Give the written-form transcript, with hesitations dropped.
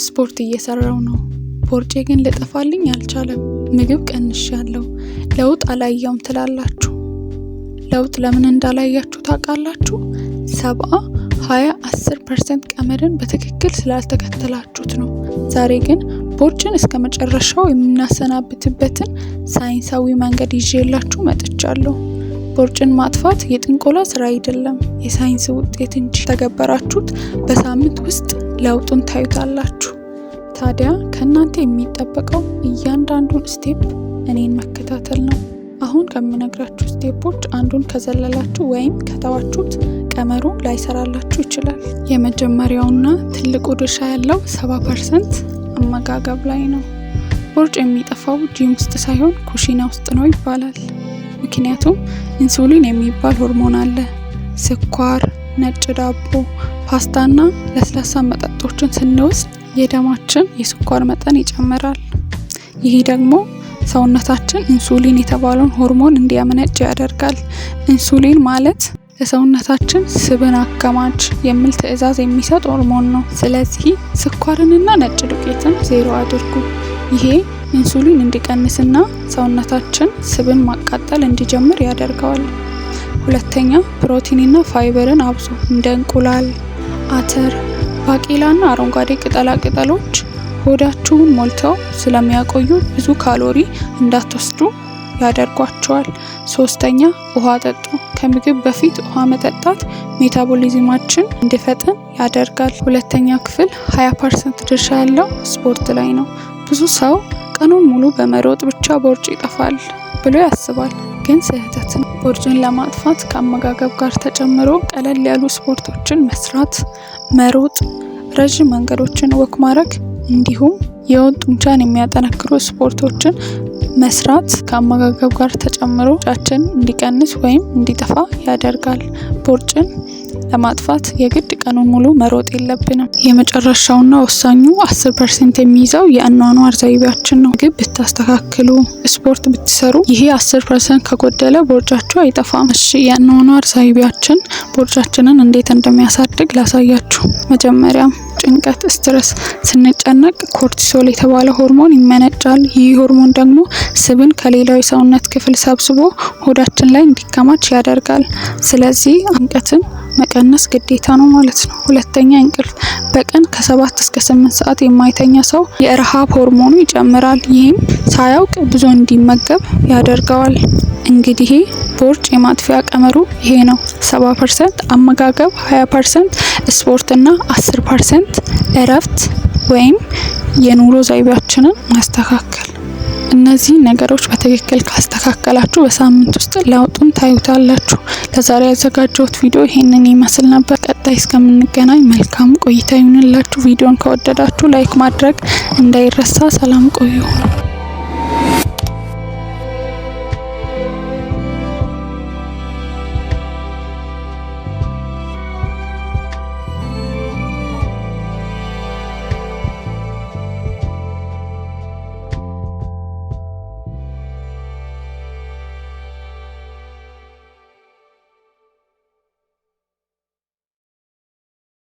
ስፖርት እየሰራው ነው። ቦርጬ ግን ልጠፋልኝ አልቻለም። ምግብ ቀንሻለሁ። ለውጥ አላየውም ትላላችሁ። ለውጥ ለምን እንዳላያችሁ ታውቃላችሁ? 70 20 10% ቀመርን በትክክል ስላልተከተላችሁት ነው። ዛሬ ግን ቦርጭን እስከ መጨረሻው የምናሰናብትበትን ሳይንሳዊ መንገድ ይዤላችሁ መጥቻለሁ። ቦርጭን ማጥፋት የጥንቆላ ስራ አይደለም፣ የሳይንስ ውጤት እንጂ። ተገበራችሁት በሳምንት ውስጥ ለውጡን ታዩታላችሁ። ታዲያ ከእናንተ የሚጠበቀው እያንዳንዱን ስቴፕ እኔን መከታተል ነው። አሁን ከምነግራችሁ ስቴፖች አንዱን ከዘለላችሁ ወይም ከተዋችሁት ቀመሩ ላይሰራላችሁ ይችላል። የመጀመሪያውና ትልቁ ድርሻ ያለው 70% አመጋገብ ላይ ነው። ቦርጭ የሚጠፋው ጂም ውስጥ ሳይሆን ኩሽና ውስጥ ነው ይባላል። ምክንያቱም ኢንሱሊን የሚባል ሆርሞን አለ። ስኳር፣ ነጭ ዳቦ፣ ፓስታና ለስላሳ መጠጦችን ስንወስድ የደማችን የስኳር መጠን ይጨምራል። ይህ ደግሞ ሰውነታችን ኢንሱሊን የተባለውን ሆርሞን እንዲያመነጭ ያደርጋል። ኢንሱሊን ማለት ለሰውነታችን ስብን አከማች የሚል ትዕዛዝ የሚሰጥ ሆርሞን ነው። ስለዚህ ስኳርንና ነጭ ዱቄትን ዜሮ አድርጉ። ይሄ ኢንሱሊን እንዲቀንስና ሰውነታችን ስብን ማቃጠል እንዲጀምር ያደርገዋል። ሁለተኛ፣ ፕሮቲንና ፋይበርን አብዙ። እንደ እንቁላል፣ አተር፣ ባቄላና አረንጓዴ ቅጠላ ቅጠሎች ሆዳችሁን ሞልተው ስለሚያቆዩ ብዙ ካሎሪ እንዳትወስዱ ያደርጓቸዋል። ሶስተኛ፣ ውሃ ጠጡ። ከምግብ በፊት ውሃ መጠጣት ሜታቦሊዝማችን እንዲፈጥን ያደርጋል። ሁለተኛ ክፍል 20% ድርሻ ያለው ስፖርት ላይ ነው። ብዙ ሰው ቀኑን ሙሉ በመሮጥ ብቻ ቦርጭ ይጠፋል ብሎ ያስባል፣ ግን ስህተት ነው። ቦርጭን ለማጥፋት ከአመጋገብ ጋር ተጨምሮ ቀለል ያሉ ስፖርቶችን መስራት፣ መሮጥ፣ ረዥም መንገዶችን ወክ ማድረግ እንዲሁም የወጥ ጡንቻን የሚያጠነክሩ ስፖርቶችን መስራት ከአመጋገብ ጋር ተጨምሮ ቦርጫችን እንዲቀንስ ወይም እንዲጠፋ ያደርጋል። ቦርጭን ለማጥፋት የግድ ቀኑን ሙሉ መሮጥ የለብንም። የመጨረሻውና ወሳኙ 10% የሚይዘው የአኗኗር ዘይቤያችን ነው። ምግብ ብታስተካክሉ፣ ስፖርት ብትሰሩ ይሄ 10% ከጎደለ ቦርጫችሁ አይጠፋም። እሺ፣ የአኗኗር ዘይቤያችን ቦርጫችንን እንዴት እንደሚያሳድግ ላሳያችሁ። መጀመሪያ ጭንቀት፣ ስትረስ። ስንጨነቅ ኮርቲሶል የተባለ ሆርሞን ይመነጫል። ይህ ሆርሞን ደግሞ ስብን ከሌላው የሰውነት ክፍል ሰብስቦ ሆዳችን ላይ እንዲከማች ያደርጋል። ስለዚህ ጭንቀትን መቀነስ ግዴታ ነው ማለት ነው። ሁለተኛ፣ እንቅልፍ። በቀን ከ7 እስከ 8 ሰዓት የማይተኛ ሰው የረሃብ ሆርሞኑ ይጨምራል። ይህም ሳያውቅ ብዙ እንዲመገብ ያደርገዋል። እንግዲህ ቦርጭ የማጥፊያ ቀመሩ ይሄ ነው። 70% አመጋገብ፣ 20% ስፖርት እና 10% እረፍት ወይም የኑሮ ዘይቤያችንን ማስተካከል። እነዚህ ነገሮች በትክክል ካስተካከላችሁ በሳምንት ውስጥ ለውጡን ታዩታላችሁ። ለዛሬ ያዘጋጀሁት ቪዲዮ ይሄንን ይመስል ነበር። ቀጣይ እስከምንገናኝ መልካም ቆይታ ይሁንላችሁ። ቪዲዮን ከወደዳችሁ ላይክ ማድረግ እንዳይረሳ። ሰላም ቆዩ።